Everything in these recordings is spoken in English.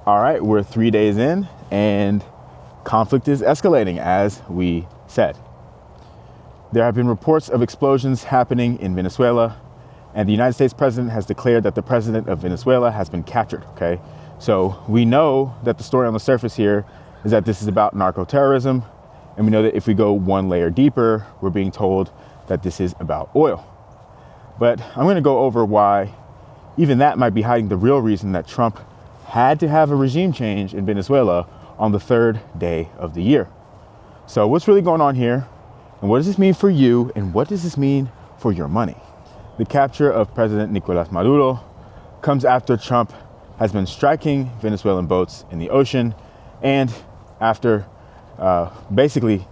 All right, we're 3 days in and conflict is escalating, as we said. There have been reports of explosions happening in Venezuela, and the United States president has declared that the president of Venezuela has been captured, okay? So we know that the story on the surface here is that this is about narco-terrorism, and we know that if we go one layer deeper, we're being told that this is about oil. But I'm gonna go over why even that might be hiding the real reason that Trump had to have a regime change in Venezuela on the third day of the year. So what's really going on here, and what does this mean for you, and what does this mean for your money? The capture of President Nicolas Maduro comes after Trump has been striking Venezuelan boats in the ocean, and after basically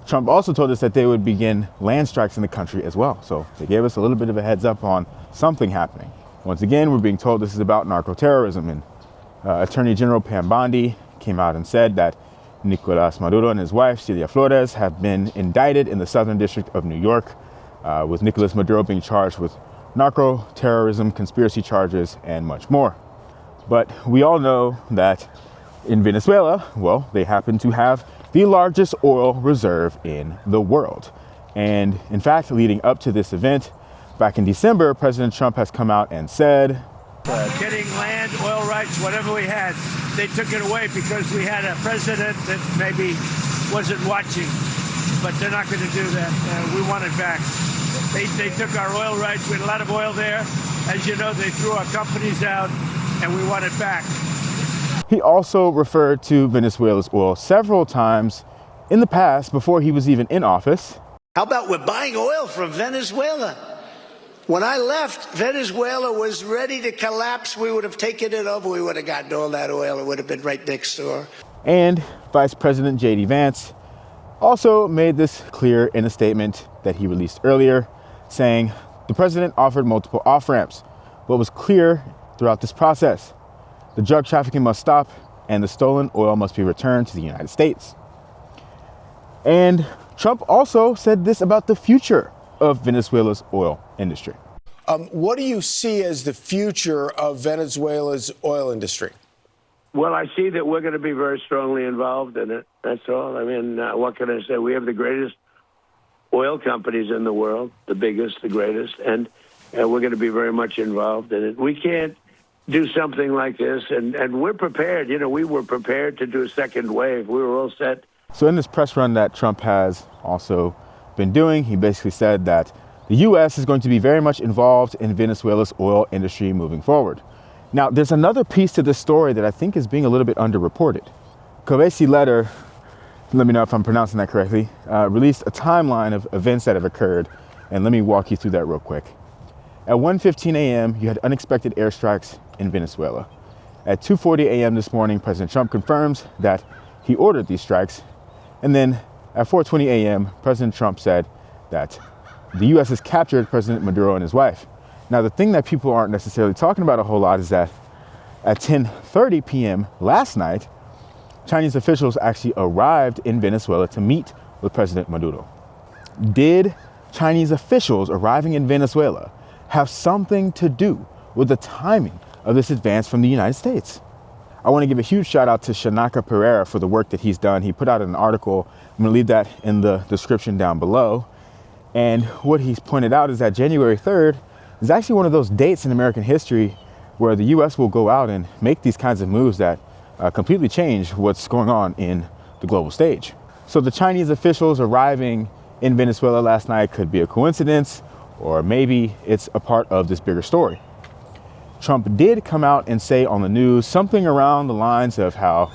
Trump also told us that they would begin land strikes in the country as well. So they gave us a little bit of a heads up on something happening. Once again, we're being told this is about narco-terrorism, and Attorney General Pam Bondi came out and said that Nicolas Maduro and his wife, Celia Flores, have been indicted in the Southern District of New York, with Nicolas Maduro being charged with narco-terrorism, conspiracy charges, and much more. But we all know that in Venezuela, well, they happen to have the largest oil reserve in the world. And in fact, leading up to this event, back in December, President Trump has come out and said, getting land, oil rights, whatever we had, they took it away because we had a president that maybe wasn't watching, but they're not going to do that. We want it back. They took our oil rights. We had a lot of oil there. As you know, they threw our companies out, and we want it back. He also referred to Venezuela's oil several times in the past before he was even in office. How about we're buying oil from Venezuela? When I left, Venezuela was ready to collapse. We would have taken it over. We would have gotten all that oil. It would have been right next door. And Vice President J.D. Vance also made this clear in a statement that he released earlier, saying the president offered multiple off-ramps. What was clear throughout this process: the drug trafficking must stop and the stolen oil must be returned to the United States. And Trump also said this about the future of Venezuela's oil industry. What do you see as the future of Venezuela's oil industry? Well, I see that we're going to be very strongly involved in it. That's all. I mean, what can I say? We have the greatest oil companies in the world, the biggest, the greatest, and we're going to be very much involved in it. We can't do something like this, and we're prepared. You know, we were prepared to do a second wave. We were all set. So in this press run that Trump has also been doing, he basically said that the U.S. is going to be very much involved in Venezuela's oil industry moving forward. Now, there's another piece to this story that I think is being a little bit underreported. Kovesi Letter, let me know if I'm pronouncing that correctly, released a timeline of events that have occurred, and let me walk you through that real quick. At 1:15 a.m., you had unexpected airstrikes in Venezuela. At 2:40 a.m. this morning, President Trump confirms that he ordered these strikes, and then at 4:20 a.m., President Trump said that the U.S. has captured President Maduro and his wife. Now, the thing that people aren't necessarily talking about a whole lot is that at 10:30 p.m. last night, Chinese officials actually arrived in Venezuela to meet with President Maduro. Did Chinese officials arriving in Venezuela have something to do with the timing of this advance from the United States? I want to give a huge shout out to Shanaka Pereira for the work that he's done. He put out an article. I'm going to leave that in the description down below. And what he's pointed out is that January 3rd is actually one of those dates in American history where the U.S. will go out and make these kinds of moves that completely change what's going on in the global stage. So the Chinese officials arriving in Venezuela last night could be a coincidence, or maybe it's a part of this bigger story. Trump did come out and say on the news something around the lines of how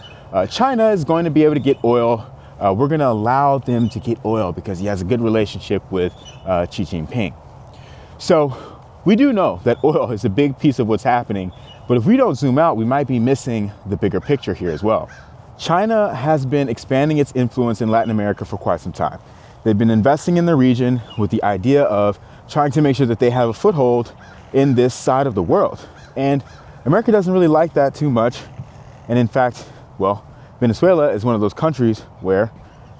China is going to be able to get oil. We're going to allow them to get oil because he has a good relationship with Xi Jinping. So we do know that oil is a big piece of what's happening, but if we don't zoom out, we might be missing the bigger picture here as well. China has been expanding its influence in Latin America for quite some time. They've been investing in the region with the idea of trying to make sure that they have a foothold in this side of the world. And America doesn't really like that too much. And in fact, well, Venezuela is one of those countries where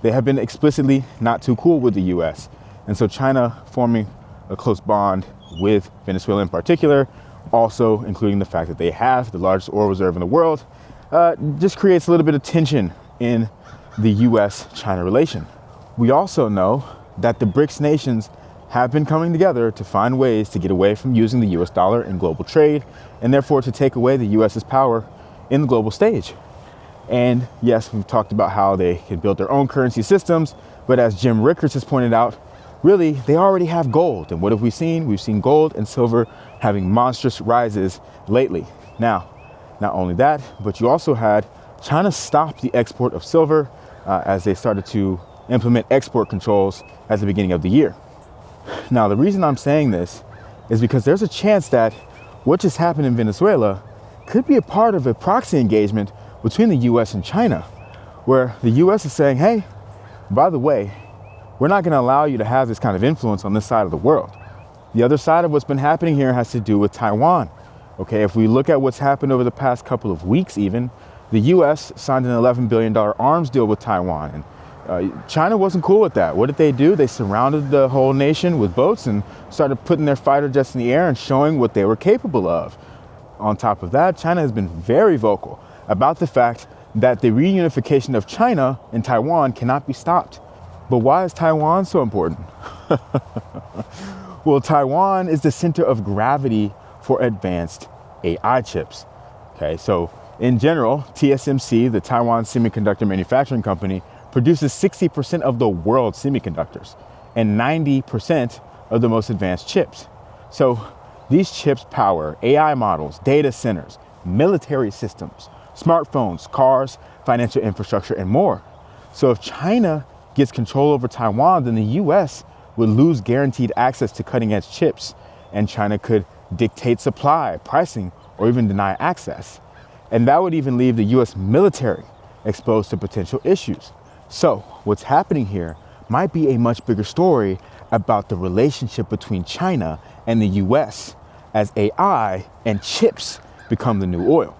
they have been explicitly not too cool with the US. And so China forming a close bond with Venezuela in particular, also including the fact that they have the largest oil reserve in the world, just creates a little bit of tension in the U.S.-China relation. We also know that the BRICS nations have been coming together to find ways to get away from using the U.S. dollar in global trade, and therefore to take away the U.S.'s power in the global stage. And yes, we've talked about how they can build their own currency systems, but as Jim Rickards has pointed out, really, they already have gold. And what have we seen? We've seen gold and silver having monstrous rises lately. Now, not only that, but you also had China stop the export of silver as they started to implement export controls at the beginning of the year. Now, the reason I'm saying this is because there's a chance that what just happened in Venezuela could be a part of a proxy engagement between the US and China, where the US is saying, hey, by the way, we're not going to allow you to have this kind of influence on this side of the world. The other side of what's been happening here has to do with Taiwan. Okay, if we look at what's happened over the past couple of weeks even, the US signed an $11 billion arms deal with Taiwan. And China wasn't cool with that. What did they do? They surrounded the whole nation with boats and started putting their fighter jets in the air and showing what they were capable of. On top of that, China has been very vocal about the fact that the reunification of China and Taiwan cannot be stopped. But why is Taiwan so important? Well, Taiwan is the center of gravity for advanced AI chips. Okay, so in general, TSMC, the Taiwan Semiconductor Manufacturing Company, produces 60% of the world's semiconductors and 90% of the most advanced chips. So these chips power AI models, data centers, military systems, smartphones, cars, financial infrastructure, and more. So if China gets control over Taiwan, then the US would lose guaranteed access to cutting-edge chips, and China could dictate supply, pricing, or even deny access. And that would even leave the US military exposed to potential issues. So what's happening here might be a much bigger story about the relationship between China and the US as AI and chips become the new oil.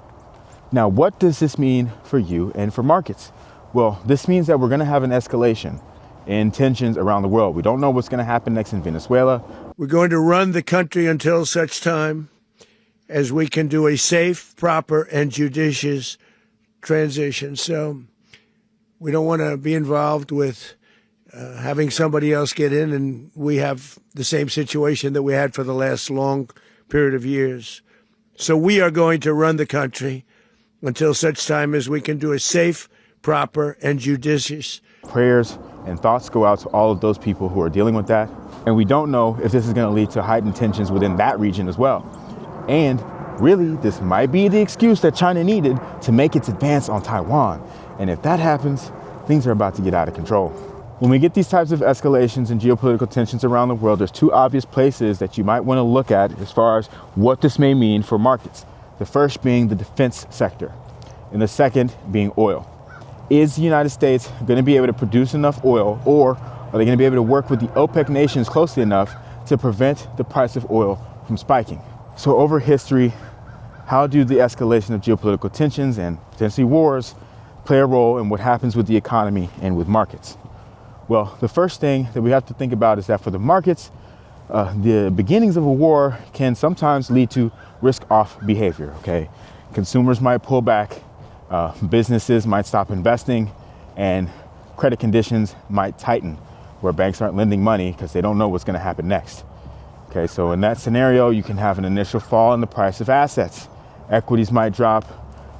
Now, what does this mean for you and for markets? Well, this means that we're going to have an escalation in tensions around the world. We don't know what's going to happen next in Venezuela. We're going to run the country until such time as we can do a safe, proper, and judicious transition. So we don't want to be involved with having somebody else get in, and we have the same situation that we had for the last long period of years. So we are going to run the country until such time as we can do a safe, proper, and judicious. Prayers and thoughts go out to all of those people who are dealing with that. And we don't know if this is going to lead to heightened tensions within that region as well. And really, this might be the excuse that China needed to make its advance on Taiwan. And if that happens, things are about to get out of control. When we get these types of escalations and geopolitical tensions around the world, there's two obvious places that you might want to look at as far as what this may mean for markets. The first being the defense sector, and the second being oil. Is the United States going to be able to produce enough oil, or are they going to be able to work with the OPEC nations closely enough to prevent the price of oil from spiking? So over history, how do the escalation of geopolitical tensions and potentially wars play a role in what happens with the economy and with markets? Well, the first thing that we have to think about is that for the markets, the beginnings of a war can sometimes lead to risk-off behavior, okay? Consumers might pull back, businesses might stop investing, and credit conditions might tighten where banks aren't lending money because they don't know what's going to happen next. Okay, so in that scenario, you can have an initial fall in the price of assets. Equities might drop,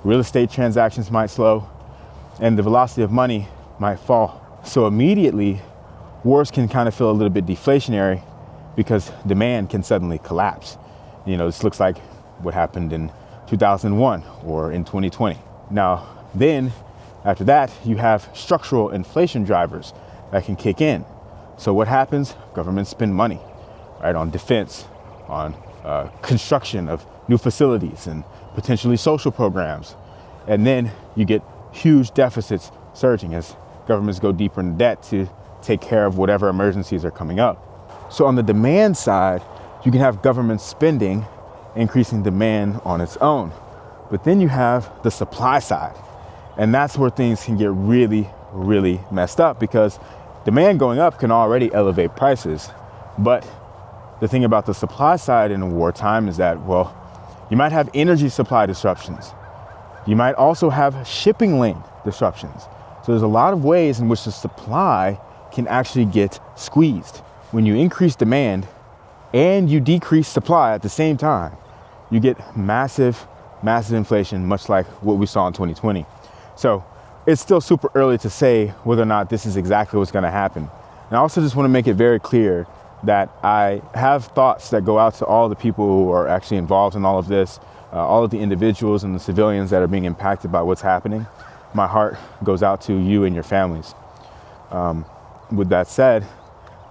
real estate transactions might slow, and the velocity of money might fall. So immediately, wars can kind of feel a little bit deflationary because demand can suddenly collapse. You know, this looks like what happened in 2001 or in 2020. Now, then, after that, you have structural inflation drivers that can kick in. So what happens? Governments spend money, right, on defense, on construction of new facilities and potentially social programs. And then you get huge deficits surging as governments go deeper into debt to take care of whatever emergencies are coming up. So on the demand side, you can have government spending increasing demand on its own. But then you have the supply side. And that's where things can get really, really messed up because demand going up can already elevate prices. But the thing about the supply side in wartime is that, well, you might have energy supply disruptions. You might also have shipping lane disruptions. So there's a lot of ways in which the supply can actually get squeezed. When you increase demand and you decrease supply at the same time, you get massive inflation, much like what we saw in 2020. So it's still super early to say whether or not this is exactly what's going to happen. And I also just want to make it very clear that I have thoughts that go out to all the people who are actually involved in all of this, all of the individuals and the civilians that are being impacted by what's happening. My heart goes out to you and your families. With that said,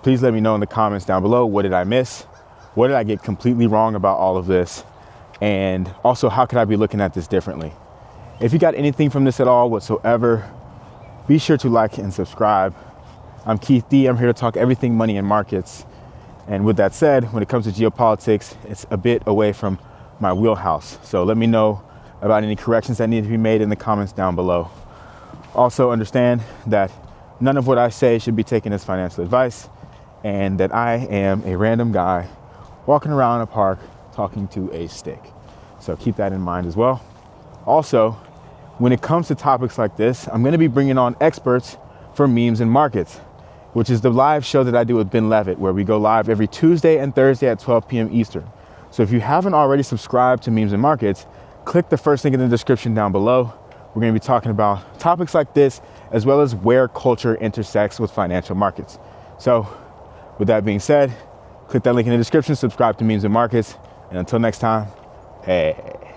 please let me know in the comments down below, what did I miss? What did I get completely wrong about all of this? And also, how could I be looking at this differently? If you got anything from this at all whatsoever, be sure to like and subscribe. I'm Keith D. I'm here to talk everything money and markets. And with that said, when it comes to geopolitics, it's a bit away from my wheelhouse. So let me know about any corrections that need to be made in the comments down below. Also understand that none of what I say should be taken as financial advice, and that I am a random guy walking around a park talking to a stick. So keep that in mind as well. Also, when it comes to topics like this, I'm going to be bringing on experts for memes and markets, which is the live show that I do with Ben Levitt, where we go live every Tuesday and Thursday at 12 p.m. Eastern. So if you haven't already subscribed to Memes and Markets, click the first link in the description down below. We're going to be talking about topics like this, as well as where culture intersects with financial markets. So with that being said, click that link in the description, subscribe to Memes and Markets, and until next time, hey.